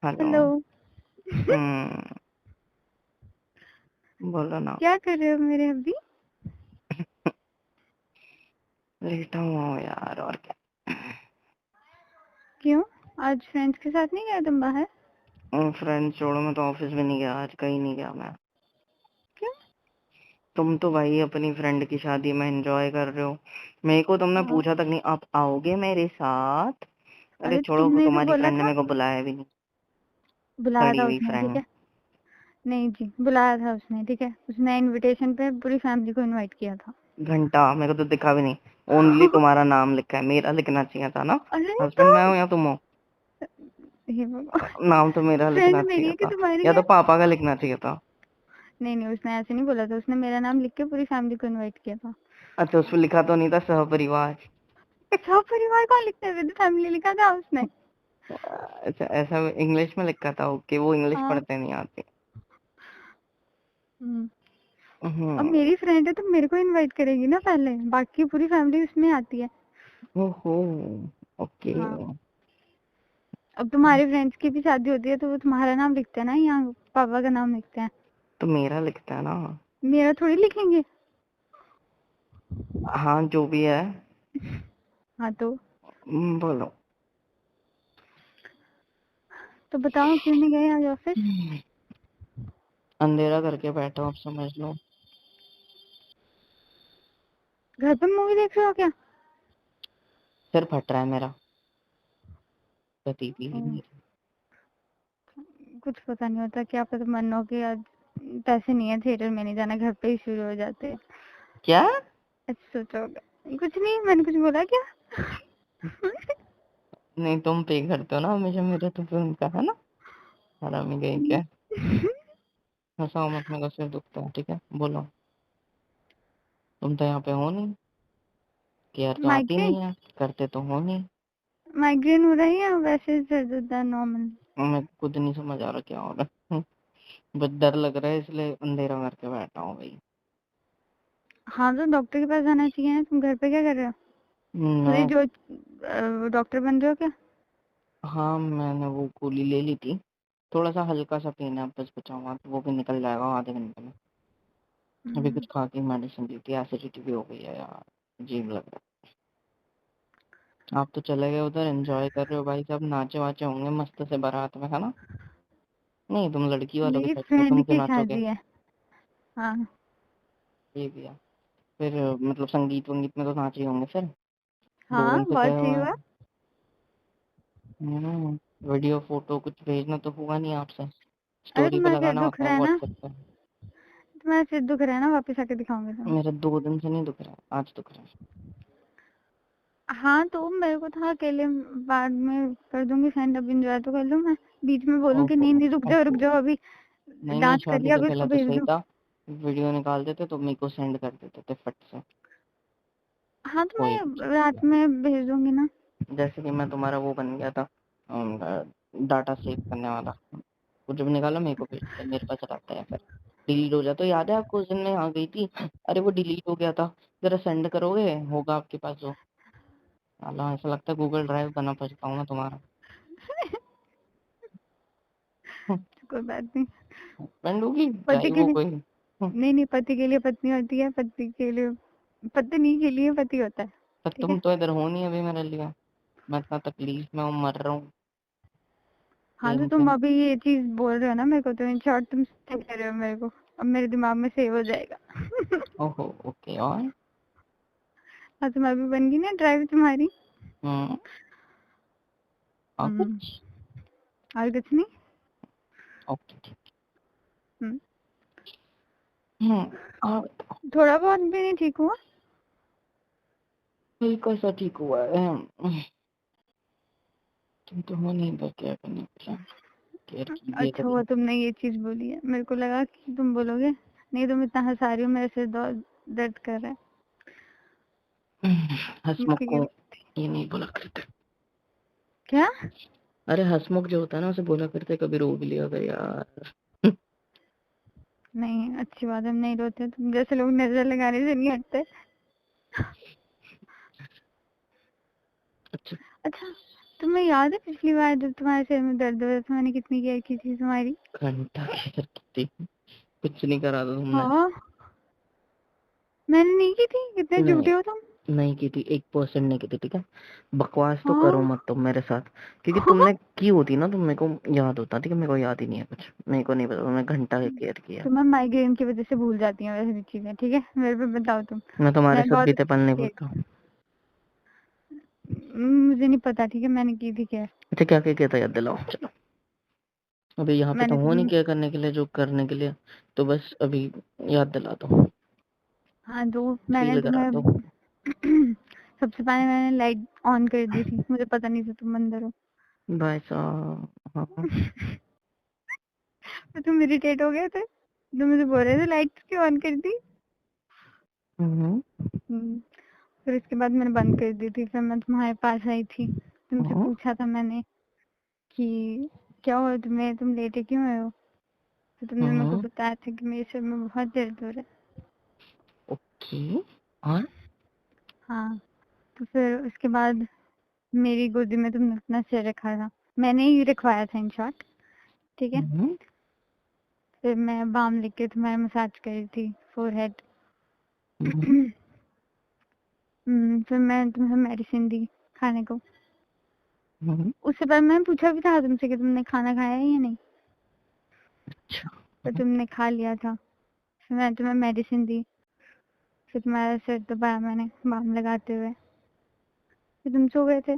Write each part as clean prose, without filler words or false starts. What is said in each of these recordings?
Hello. Hello. हम्म बोलो ना। क्या कर रहे हो मेरे अभी? लेटा हुआ हूँ यार, और क्या। क्यों? आज फ्रेंड्स के साथ नहीं गए तुम बाहर? फ्रेंड्स छोड़ो, मैं तो ऑफिस भी नहीं गया आज, कहीं नहीं गया मैं। क्यों? तुम तो भाई अपनी फ्रेंड की शादी में एंजॉय कर रहे हो, मेरे को तुमने हाँ। पूछा तक नहीं आप आओगे मेरे साथ। अरे अरे छोड़ो, तुमने भी तुम्हारी बोला फ्रेंड ने था। मेरे को बुलाया भी नहीं। बुलाया सड़ी था हुई उसने, ठीक फ्रेंड। है। नहीं जी, बुलाया था उसने, ठीक है। उसने इनविटेशन पे पूरी फैमिली को इनवाइट किया था। घंटा मेरे को तो दिखा भी नहीं। ओनली तुम्हारा नाम लिखा है, मेरा लिखना चाहिए था ना। अरे तो हस्बैंड मैं हूँ या तुम हो? ये भगवान। नाम तो मेरा फ्रेंड लिखना मेरी चाहिए है कि था, तुम्हारी या है? तो पापा का लिखना चाहिए था। नहीं नहीं, उसने ऐसे नहीं बोला था। उसने मेरा नाम लिख के पूरी फैमिली को इनवाइट किया था। अच्छा, उसमें लिखा तो नहीं था सहपरिवार? सब परिवार कौन लिखता है? विद फैमिली लिखा था उसने। अच्छा, ऐसा इंग्लिश में लिखा था। ओके, वो इंग्लिश हाँ। पढ़ते नहीं आते। हम्म। अब हम्म। मेरी फ्रेंड है तो मेरे को इनवाइट करेगी ना पहले, बाकी पूरी फैमिली उसमें आती है। ओहो। ओके। हाँ। अब तुम्हारे फ्रेंड्स की भी शादी होती है तो वो तुम्हारा नाम लिखते हैं ना, या पापा का नाम लिखते हैं? तो मेरा लिखता है ना। मेरा थोड़ी लिखेंगे। हाँ, जो भी है। हाँ तो बोलो। बताओ क्यों नहीं गए आज ऑफिस? अंधेरा करके बैठा हूँ, अब समझ लो। घर पे मूवी देख रहे हो क्या? सिर फट रहा है मेरा, गति भी ओ, नहीं। कुछ पता नहीं होता, क्या पता मन हो कि आज पैसे नहीं है, थिएटर में नहीं जाना, घर पे ही शुरू हो जाते हैं। क्या? अच्छा सोचो होगा। कुछ नहीं, मैंने कुछ बोला क्या? नहीं, तुम पे करते हो ना हमेशा मेरे, तो फिर उनका है ना। हरामी गई क्या। हंसाओ मत, मेरा सिर दुखता है, ठीक है। बोलो। तुम तो यहाँ पे हो नहीं, केयर तो आती माइग्रेन। नहीं है, करते तो हो नहीं। माइग्रेन हो रही है वैसे, सर दर्द नॉर्मल। मैं खुद नहीं समझ आ रहा क्या हो रहा है। बस डर लग रहा है, इसलिए अंधेरा करके बैठा हूँ भाई। हाँ तो डॉक्टर के पास जाना चाहिए ना, तुम घर पे क्या कर रहे हो? खुद ही मैं जो डॉक्टर बन रहे हो क्या? हाँ, मैंने वो गोली ले ली थी। थोड़ा सा हल्का सा पेन है, बस बचा हुआ, तो वो भी निकल जाएगा आधे घंटे में। अभी कुछ खा के मेडिसिन दी थी, एसिडिटी भी हो गई है यार, अजीब लग रहा है। आप तो चले गए उधर, एंजॉय कर रहे हो भाई साहब, नाचे वाचे होंगे मस्त से बारात में, है ना? नहीं, तुम लड़की वालों के मेरी साथ, तो फ्रेंड तुम क्यों की नाचोगे? शादी है। हाँ। ये भी है। फिर मतलब संगीत वंगीत में तो नाच ही होंगे फिर। 2 दिन हाँ से बहुत गए सही हुए हुआ। हैं। वीडियो फोटो कुछ भेजना तो हुआ नहीं आपसे। अरे स्टोरी पे तुम्हारा सिर लगाना दुख होता है रहा है ना? व्हाट्सएप पे। तुम्हारा सिर दुख रहा है ना, वापस आके दिखाऊंगी तुम्हें। मेरा 2 दिन से नहीं दुख रहा है, आज दुख रहा है। हाँ तो मेरे को था अकेले, बाद में कर दूंगी सेंड, अब इंजॉय तो कर लूँ मैं। बीच में बोलूँ कि ओहो। नहीं नहीं रुक जाओ रुक ओहो। जाओ अभी, नहीं नहीं, डांस कर शादी लिया से अभी उसको पहले तो भेज सही दूँ। था। वीडियो निकाल देते तो मेरे को सेंड कर देते थे फट से। हाँ तो कोई मैं रात में भेज दूंगी ना। जैसे कि मैं तुम्हारा वो बन गया था, डाटा सेव करने वाला। वो जब निकाला मेरे को भेज दिया, मेरे पास रहता है फिर। डिलीट हो जाता, तो याद है आपको उस दिन मैं आ गई थी। अरे वो डिलीट हो गया था, जरा सेंड करोगे, होगा आपके पास वो। साला ऐसा लगता है गूगल ड्राइव बना पछता हूँ मैं तुम्हारा। कोई बात नहीं। फ्रेंड होगी पति ड्राइव के हो लिए। कोई। नहीं नहीं, पति के लिए पत्नी होती है, पति के लिए पत्नी के लिए पति होता है। पर ठीक है। तुम तो इधर हो नहीं अभी मेरे लिए। मैं इतना तकलीफ में हूँ, मर रहा हूँ हाँ तो प्रेम से। तुम अभी ये चीज बोल रहे हो ना मेरे को, तो इन शॉर्ट तुम सही कह रहे हो मेरे को। अब मेरे दिमाग में सेव हो जाएगा। ओहो। ओके, और हाँ तुम अभी बन गई ना ड्राइव तुम्हारी। हम्म और हम्म। कुछ? और कुछ नहीं। ओके, ठीक। हम्म। हम्म और थोड़ा बहुत भी नहीं ठीक हुआ? हल्का सा ठीक हुआ है। तुम तो हो नहीं, पर क्या करने का, केयर कीजिए अच्छा कभी। हुआ तुमने ये चीज बोली है, मेरे को लगा कि तुम बोलोगे नहीं, तुम इतना हंसा रही हो, मेरे सिर दर्द कर रहा है। हंसमुख ठीक को है। ये नहीं बोला करते। क्या? अरे हंसमुख जो होता है ना, उसे बोला करते, कभी रो भी लिया कर यार। नहीं अच्छी बात है, हम नहीं रोते, तुम जैसे लोग नजर लगाने से नहीं हटते। अच्छा। अच्छा तुम्हें याद है पिछली बार जब तुम्हारे सिर में दर्द हो रहा था मैंने कितनी केयर की थी तुम्हारी? घंटा केयर की थी, कुछ नहीं करा था तुमने। हाँ मैंने नहीं की थी, कितने नहीं झूठे हो तुम। नहीं की थी, 1% नहीं की थी, ठीक है। बकवास तो करो हाँ मत तुम मेरे साथ, क्योंकि तुमने की होती ना तो मेरे को याद होता, ठीक है। मेरे को याद ही नहीं है कुछ, मेरे को नहीं पता तुमने घंटा केयर किया। तुम्हें माइग्रेन की वजह से भूल जाती हैं वैसे चीजें, ठीक है, मेरे पे बताओ तुम। मैं तुम्हारे मैं साथ बहुत बीते पल नहीं care- भूलता हूँ। मुझे नहीं पता, ठीक है, मैंने की थी केयर। अच्छा क्या क्या किया था, याद दिलाओ चलो। अभी यहाँ पे तो मैंने हो नहीं केयर करने के लिए, जो करने के लिए, तो बस अभी याद दिला दो, हाँ तो मैंने फील करा तुम्हें दो। सबसे पहले मैंने लाइट ऑन कर दी थी, मुझे पता नहीं था तुम अंदर हो। भाई साहब, हाँ। तो तुम इरिटेट हो गए थे, तुम मुझे बोल रहे थे लाइट क्यों ऑन कर दी। हम्म, फिर उसके बाद मैंने बंद कर दी थी, फिर मैं तुम्हारे पास आई थी, तुमसे हाँ, पूछा था मैंने कि क्या हुआ तुम्हें, तुम लेटे क्यों आए हो। तो तुमने मेरे को हाँ, बताया था कि मेरे सिर में बहुत दर्द हो रहा है। ओके। और हाँ तो फिर उसके बाद मेरी गोदी में तुमने अपना सिर रखा था, मैंने ही रखवाया था इन शॉर्ट, ठीक है। हम्म, फिर मैं बाम लेके तुम्हारा मसाज कर रही थी फोरहेड। हम्म, फिर मैं तुम्हें मेडिसिन दी खाने को। हम्म, उससे पहले मैंने पूछा भी था तुमसे कि तुमने खाना खाया है या नहीं, अच्छा। तो तुमने खा लिया था। फिर मैंने तुम्हें मेडिसिन दी, फिर तुम्हारा सिर दबाया मैंने बाम लगाते हुए, फिर तुम सो गए थे।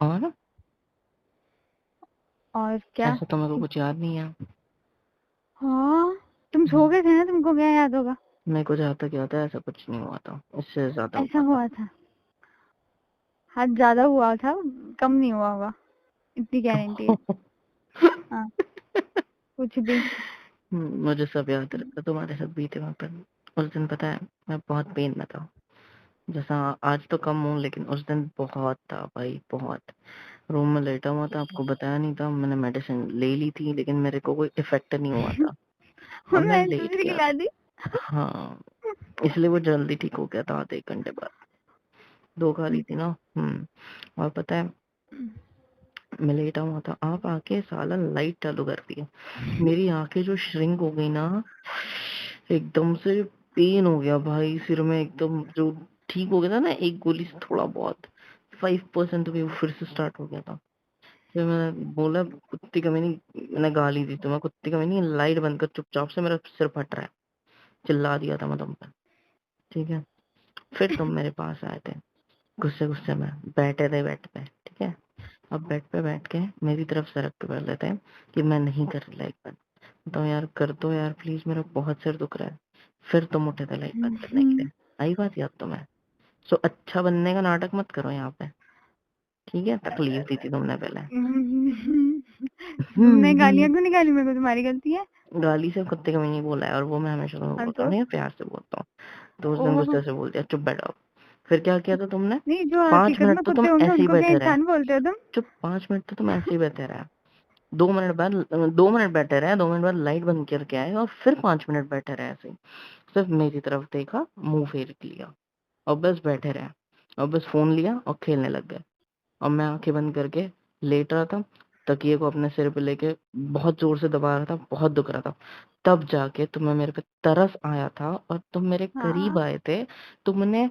और और क्या। ऐसा तो मेरे को कुछ याद नहीं है। हाँ तुम सो गए थे ना, तुमको क्या याद होगा। मेरे को जहाँ तक याद है ऐसा कुछ नहीं हुआ था, इससे ज्यादा ऐसा हुआ था। हुआ था, हाथ ज्यादा हुआ था, कम नहीं हुआ होगा, इतनी गारंटी है। हाँ कुछ भी। मुझे सब याद रहता, तुम्हारे साथ बीते वहाँ पर उस दिन पता है मैं बहुत पेन में था। जैसा आज तो कम हूँ, लेकिन उस दिन बहुत था भाई, बहुत। रूम में लेटा हुआ था, आपको बताया नहीं था, मैंने मेडिसिन ले ली थी लेकिन मेरे को कोई इफेक्ट नहीं हुआ था। अब मैं मैंने लेट दूसरी गया खिला था। दी। हाँ, इसलिए वो जल्दी ठीक हो गया था, आधे 1 घंटे बाद। 2 खा ली थी ना। और पता है मैं लेटा हुआ था, आप आके साला लाइट चालू कर दिया, मेरी आंखें जो श्रिंक हो गई ना, एकदम से पेन हो गया भाई सिर में, एकदम जो ठीक हो गया था ना एक गोली से थोड़ा बहुत, 5% भी वो फिर से स्टार्ट हो गया था। फिर मैंने बोला कुत्ती कमीनी, मैंने गाली दी, तो मैं कुत्ती कमीनी लाइट बंद कर चुपचाप से, मेरा सिर फट रहा है, चिल्ला दिया था मैं तुम पर, ठीक है। फिर तुम मेरे पास आए थे, गुस्से गुस्से में बैठे थे बेड पे, ठीक है। अब बेड पे बैठ के मेरी तरफ सरक के बोल लेते हैं कि मैं नहीं कर रही लाइट बंद। तो यार कर दो यार प्लीज, मेरा बहुत सिर दुख रहा है। फिर तुम उठे थे लाइट बंद करने के लिए, आई बात याद तुम्हें। सो अच्छा बनने का नाटक मत करो यहाँ पे, ठीक है। तकलीफ दी थी तुमने पहले। तुमने गालियां क्यों निकाली मेरे को, तुम्हारी गलती है। गाली से कुत्ते का नहीं बोला है, और वो मैं हमेशा तुम्हें हाँ बोलता हूँ, तो नहीं प्यार से बोलता हूँ। तो उस दिन ओह गुस्से से बोल दिया चुप बैठो। फिर क्या किया था तुमने, नहीं, जो 5 हकीकत मिनट में तो तुम कुत्ते होंगे ऐसे ही उनको क्या बैठे रहे। इंसान बोलते हो तुम। चुप, 5 मिनट तो तुम ऐसे ही बैठे रहे। 2 मिनट बाद, 2 मिनट बैठे रहे, 2 मिनट बाद लाइट बंद करके आए, और फिर 5 मिनट बैठे रहे ऐसे ही। सिर्फ मेरी तरफ देखा, मुंह फेर लिया, और बस बैठे रहे, और बस फोन लिया और खेलने लग गए। और मैं आंखें बंद करके लेट रहा था, तकिए को अपने सिर पे लेके बहुत जोर से दबा रहा था, बहुत दुख रहा था। तब जाके तुम्हें मेरे पे तरस आया था और तुम मेरे करीब हाँ आए थे। तुमने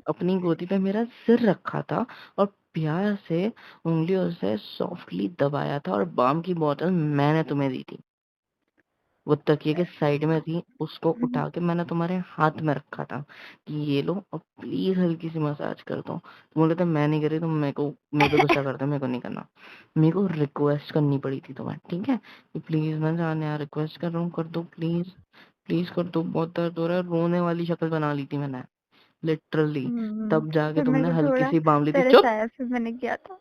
अपनी गोदी पे मेरा सिर रखा था और प्यार से उंगलियों से सॉफ्टली दबाया था, और बाम की बोतल मैंने तुम्हें दी थी, वो तकिए के साइड में थी, उसको उठा के मैंने तुम्हारे हाथ में रखा था कि ये लो और प्लीज हल्की सी मसाज कर दो। तुम बोले थे मैं नहीं करी, तुम मेरे पे गुस्सा करते, मेरे को नहीं करना। मेरे को रिक्वेस्ट करनी पड़ी थी तुम्हें, ठीक है, कि प्लीज मैं जाने यार रिक्वेस्ट कर रहा हूँ, कर दो प्लीज, प्लीज कर दो, बहुत दर्द हो रहा है। रोने वाली शक्ल बना ली थी मैंने, लिटरली। तब जाके फिर मेरे तुमने को हल्की थोड़ा सी बाम ली थी, तरस चुप। आया, फिर मैंने किया था।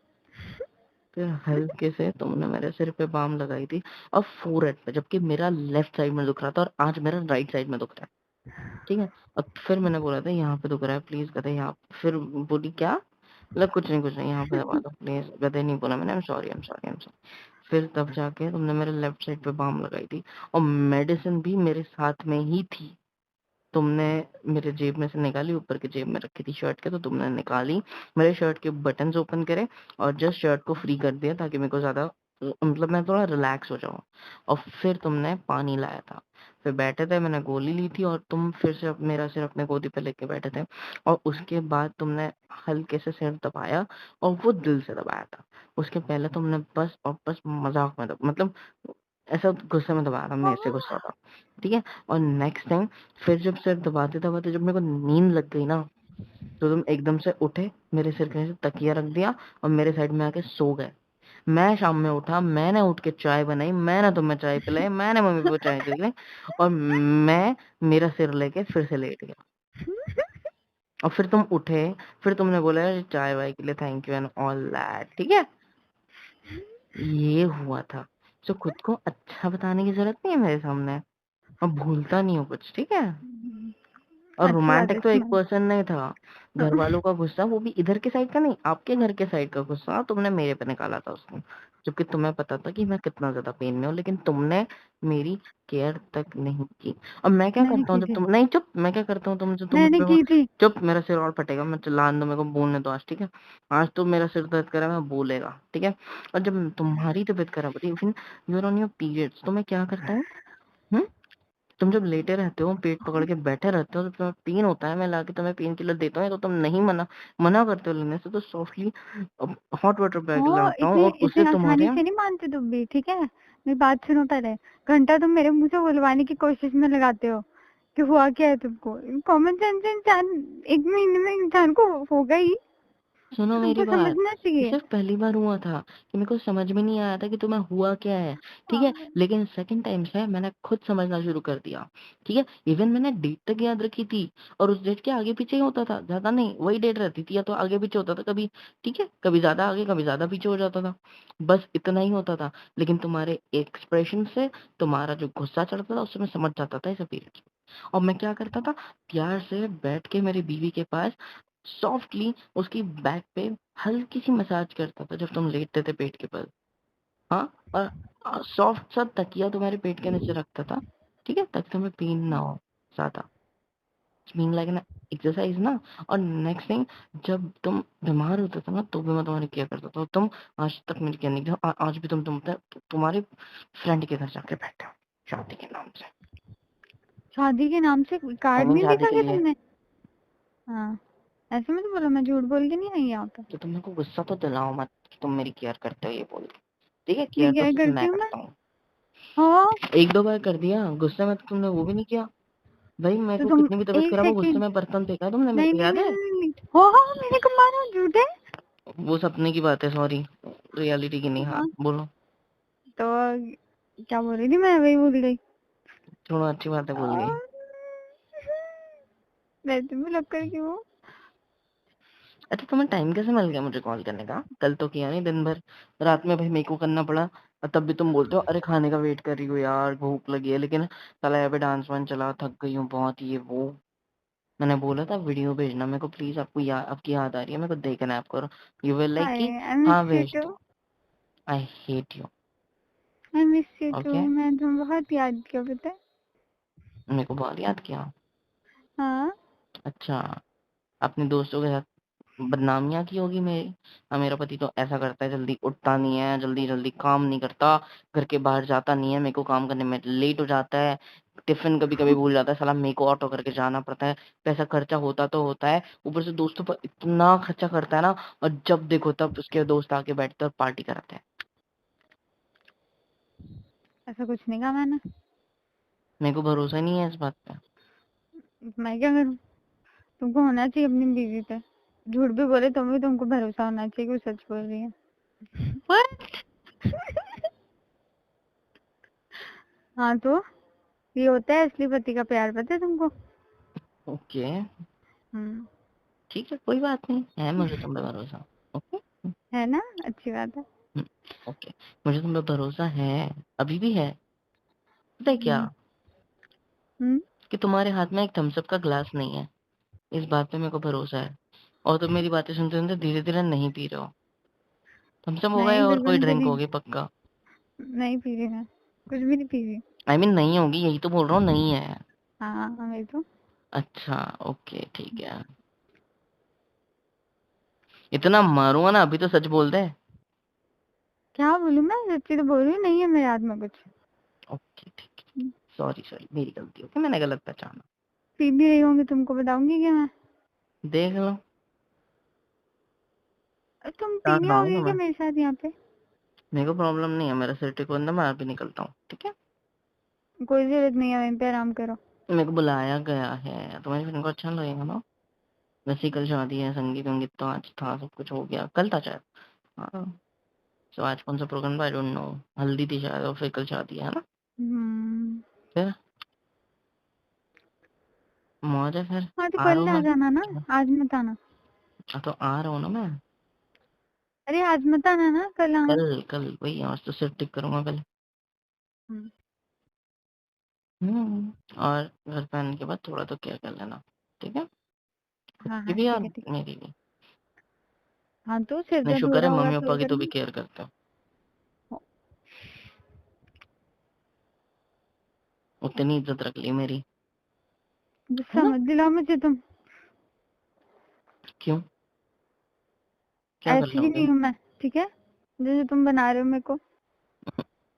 फिर हल्के से तुमने मेरे सिर पे बाम लगाई थी, और फोरहेड पे, जबकि मेरा लेफ्ट साइड में दुख रहा था और आज मेरा राइट साइड में दुख रहा है, ठीक है। और फिर मैंने बोला था यहाँ पे दुख रहा है प्लीज, कहते यहाँ। फिर बोली क्या, मतलब कुछ नहीं कुछ नहीं, यहाँ पे दबा दो प्लीज, कहते नहीं बोला मैंने, I am sorry, I am sorry, I am sorry. फिर तब जाके तुमने मेरे लेफ्ट साइड पे बाम लगाई थी, और मेडिसिन भी मेरे साथ में ही थी, तुमने मेरे जेब में से निकाली, ऊपर की जेब में रखी थी शर्ट के, तो तुमने निकाली, मेरे शर्ट के बटन्स ओपन करे और जस्ट शर्ट को फ्री कर दिया ताकि मेरे को ज़्यादा मतलब मैं थोड़ा रिलैक्स हो जाऊँ। और फिर तुमने पानी लाया था, फिर बैठे थे, मैंने गोली ली थी और तुम फिर से मेरा सिर अपने गोदी पे लेके बैठे थे और उसके बाद तुमने हल्के से सिर दबाया और वो दिल से दबाया था। उसके पहले तुमने बस और बस मज़ाक में मतलब ऐसा गुस्से में दबाया था, मेरे से गुस्सा था, ठीक है? और नेक्स्ट टाइम फिर जब सिर दबाते-दबाते जब मेरे को नींद लग गई ना, तो तुम एकदम से उठे, मेरे सिर के नीचे तकिया रख दिया और मेरे साइड में आके सो गए। मैं शाम में उठा, मैंने उठ के चाय बनाई, मैंने तुम्हें चाय पिलाई, मैंने मम्मी को चाय पिलाई और मैं मेरा सिर लेके फिर से लेट गया। और फिर तुम उठे, फिर तुमने बोला चाय वाय के लिए thank you and all that, ठीक है? ये हुआ था। तो खुद को अच्छा बताने की जरूरत नहीं है मेरे सामने। मैं भूलता नहीं हूँ कुछ, ठीक है? और अच्छी बात है रोमांटिक तो एक स्मार्ट। पर्सन नहीं था, घर वालों का गुस्सा, वो भी इधर के साइड का नहीं, आपके घर के साइड का गुस्सा तुमने मेरे पे निकाला था उस दिन, जबकि तुम्हें पता था कि मैं कितना ज्यादा पेन में हूँ, लेकिन तुमने मेरी केयर तक नहीं की। अब मैं क्या मैंने करता हूँ की जब थी। तुम नहीं, चुप, मैं क्या करता हूँ तुम, जो तुम मुझ मैंने पे की थी। चुप, मेरा सिर और फटेगा, मैं चिल्लाने दो, मेरे को बोलने दो आज, ठीक है? आज तो मेरा सिर दर्द करा, मैं बोलेगा, ठीक है? और जब तुम्हारी तबीयत खराब होती है, फिर you are on your periods, तो मैं क्या करता हूँ, तुम जब लेटे रहते हो, पेट पकड़ के बैठे रहते हो, तो तुम्हें पेन होता है, मैं लाके तुम्हें पेन किलर देता हूँ, तो तुम नहीं मना करते हो लेने से, तो सॉफ्टली हॉट वाटर बैग ओ, लाता हूँ इतनी और इतनी उससे आसानी तुम्हारे से नहीं मानते तुम भी, ठीक है? मेरी बात सुनो पहले। घंटा तुम मेरे मुंह से बुलवाने की कोशिश में लगाते हो कि हुआ क्या है तुमको। कॉमन सेंस इंसान एक महीने में इंसान को होगा ही। सुनो मेरी तुमको बात, समझना ये चाहिए। सिर्फ पहली बार हुआ था कि मेरे को समझ में नहीं आया था कि तुम्हें हुआ क्या है, ठीक है? लेकिन सेकंड टाइम से मैंने खुद समझना शुरू कर दिया, ठीक है? इवन मैंने डेट तक याद रखी थी और उस डेट के आगे पीछे ही होता था, ज्यादा नहीं, वही डेट रहती थी, या तो आगे पीछे होता था कभी, ठीक है? कभी ज्यादा आगे, कभी ज्यादा पीछे हो जाता था, बस इतना ही होता था। लेकिन तुम्हारे एक्सप्रेशन से, तुम्हारा जो गुस्सा चढ़ता था, उससे मैं समझ जाता था इसे पीरियड। और मैं क्या करता था, प्यार से बैठ के मेरी बीवी के पास सॉफ्टली उसकी बैक पे हल्की सी मसाज करता था जब तुम लेटते थे पेट के बल, हाँ, और सॉफ्ट सा तकिया तुम्हारे पेट के नीचे रखता था, ठीक है, ताकि तुम्हें पेन ना हो ज्यादा, मीन लाइक ना एक्सरसाइज ना। और नेक्स्ट थिंग, जब तुम बीमार होते थे ना, तो भी मैं तुम्हारी केयर करता था, तुम आज तक मेरी केयर नहीं की, आज भी तुम तुम्हारे फ्रेंड के घर जाके बैठे हो शादी के नाम से, शादी के नाम से आई कार्ड मीन नहीं शादी देखा के क्या लिए। तुमने? हाँ, ऐसे में तो बोलो मैं झूठ बोल के नहीं आई यहाँ पे। तो तुम मेरे को गुस्सा तो दिलाओ मत कि तुम मेरी केयर करते हो ये बोल के, ठीक है? मैं केयर तो क्या सिर्फ करती मैं हूँ मैं? करता हूँ। हाँ, एक दो बार कर दिया गुस्से में, तो तुमने वो भी नहीं किया। भाई मेरे तो को तुम कितनी भी तबीयत एक खराब हो, गुस्से सेकेंड। में बर्तन फेंका है तुमने, मेरे नहीं को नहीं याद नहीं है? नहीं नहीं, हो हाँ मेरे को मारो झूठे। वो सपने की बात है, सॉरी, रियलिटी की नहीं। हाँ हाँ, बोलो। तो क्या बोल रही थी मैं, वही भूल गई। छोड़ो, अच्छी बात है, भूल गई। वैसे भी लग कर क्यों? अच्छा, तुम्हें टाइम कैसे मिल गया मुझे कॉल करने का? कल तो किया नहीं दिन भर, रात में भाई मेरे को करना पड़ा, और तब भी तुम बोलते हो अरे खाने का वेट कर रही हो यार, भूख लगी है, लेकिन साला यहाँ पे डांस वांस चला, थक गई हूँ बहुत, ये वो। मैंने बोला था वीडियो भेजना मेरे को प्लीज, आपको आपकी याद आ रही है मेरे को, देखना है आपको। यू विल लाइक हाय, कि आई मिस हाँ यू भेज टू। दो। I hate you. I miss you too, okay, मैं तुम्हें बहुत याद किया पता है। मेरे को बहुत याद किया। हाँ। अच्छा, अपने दोस्तों के साथ बदनामियां की होगी मेरी। मेरा पति तो ऐसा करता है, जल्दी उठता नहीं है, जल्दी जल्दी काम नहीं करता, घर के बाहर जाता नहीं है, मेरे को काम करने में लेट हो जाता है, टिफिन कभी कभी भूल जाता है, साला मेरे को ऑटो करके जाना पड़ता है, पैसा खर्चा होता तो होता है, ऊपर से दोस्तों पर इतना खर्चा करता है ना, और जब देखो तब उसके दोस्त आके बैठते हैं और पार्टी कराते हैं। ऐसा कुछ नहीं कहा मैंने। मेरे को भरोसा ही नहीं है इस बात पे। मैं क्या करूँ? तुमको होना चाहिए अपनी बीवी पे। झूठ भी बोले तो भी तुमको भरोसा होना चाहिए कि वो सच बोल रही है। What? हाँ तो ये होता है असली पति का प्यार, पता है तुमको? ओके, हम्म। ठीक है, कोई बात नहीं है, मुझे तुम पे भरोसा। ओके, है ना, अच्छी बात है। ओके, मुझे तुम पे भरोसा है, अभी भी है। पता है क्या, हम्म। हम्म। कि तुम्हारे हाथ में एक थम्स अप का ग्लास नहीं है, इस बात पे मेरे को भरोसा है। और तुम मेरी बातें सुनते सुनते धीरे धीरे नहीं पी रहे हो, थम्स अप होगा नहीं, या और बिल्कुल कोई भी ड्रिंक नहीं। होगी पक्का। नहीं पी रही मैं, कुछ भी नहीं पी रही। आई मीन नहीं होगी, यही तो बोल रहा हूँ, नहीं है। हाँ, वही तो। अच्छा ओके ठीक है। इतना मारूंगा ना अभी तो सच बोल दे। क्या बोलूं मैं, सच्ची तो बोल रही हूँ, नहीं है मेरे हाथ में कुछ। ओके ठीक है, सॉरी सॉरी मेरी गलती हो गई, मैंने गलत पहचाना। पी भी रही होंगी, तुमको बताऊंगी क्या मैं? देख लो। तुम कहाँ पीनी खाऊं होगी तो क्या मैं, मेरे साथ यहाँ पे? मेरे को प्रॉब्लम नहीं है, मेरा सिर ठीक होता है, मैं अभी निकलता हूँ ठीक है। कोई जरूरत नहीं है, वहीं पे आराम करो। मेरे को बुलाया गया है, तुम्हारी फ्रेंड को अच्छा लगेगा ना। वैसे ही कल शादी है, संगीत संगीत तो आज था, सब कुछ हो गया, कल था शायद। हाँ। सो आज कौन सा प्रोग्राम था आई डोंट नो। हल्दी थी शायद और फिर कल शादी है ना। हम्म। फिर मौज है फिर। हाँ तो आ रहा कल हूँ आ मैं। जाना ना, आज मत आना। हाँ, तो आ रहा हूँ ना मैं। अरे आज मत आना ना, कल आना। कल कल वही, आज तो सिर ठीक करूंगा कल। हम्म। और घर पे आने के बाद थोड़ा तो केयर कर लेना, ठीक है। खुद हाँ की हाँ भी ठीक और है ठीक। मेरी भी। हाँ तो सिर नहीं दर्द हो शुक्र है रहा होगा मम्मी तो पापा की अगर तो भी केयर करते हो। उतनी इज्जत रख ली मेरी। है गुस्सा ना। मत दिलाओ मुझे तुम। क्यों, क्या कर ऐसी ही लोगे। नहीं हूँ मैं, ठीक है, जैसे तुम बना रहे हो मेरे को।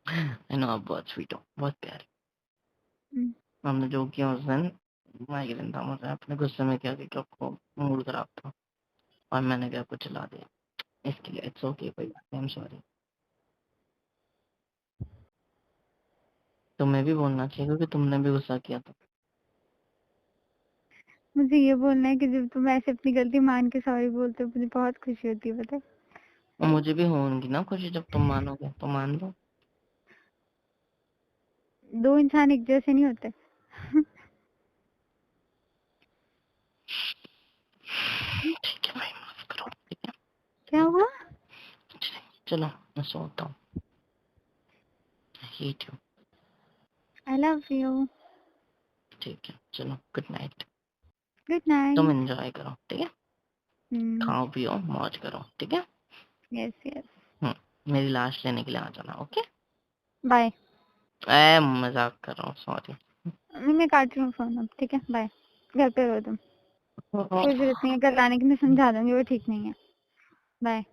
आई नो आप बहुत स्वीट हो, बहुत प्यारे। हम्म। हमने जो किया उस दिन, माइग्रेन था मुझे, अपने गुस्से में क्या कि आपको मूड खराब था और मैंने क्या आपको चिल्ला दिया, इसके लिए इट्स ओके, कोई बात नहीं, आई एम सॉरी। तुम्हें भी बोलना चाहिए क्योंकि तुमने भी गुस्सा किया था। मुझे ये बोलना है कि जब तुम ऐसे अपनी गलती मान के सॉरी बोलते हो, मुझे बहुत खुशी होती है, पता और है। मुझे भी होगी ना खुशी जब तुम मानोगे, तो मान लो। दो इंसान एक जैसे नहीं होते। ठीक है भाई, माफ करो ठीक है। क्या हुआ? चलो मैं सोता हूँ, hate you. I love you. ठीक है चलो, गुड नाइट। गुड तुम नाइट। एंजॉय करो ठीक है, खाओ पियो मौज करो ठीक है। Yes yes. मेरी लाश लेने के लिए आ जाना, ओके। बाय। ए मजाक कर रहा हूँ, सॉरी। मैं काट रही हूँ फोन अब, ठीक है, बाय। घर पे रहो तुम, कोई जरूरत नहीं है, कल आने की, मैं समझा दूंगी, वो ठीक नहीं है। बाय।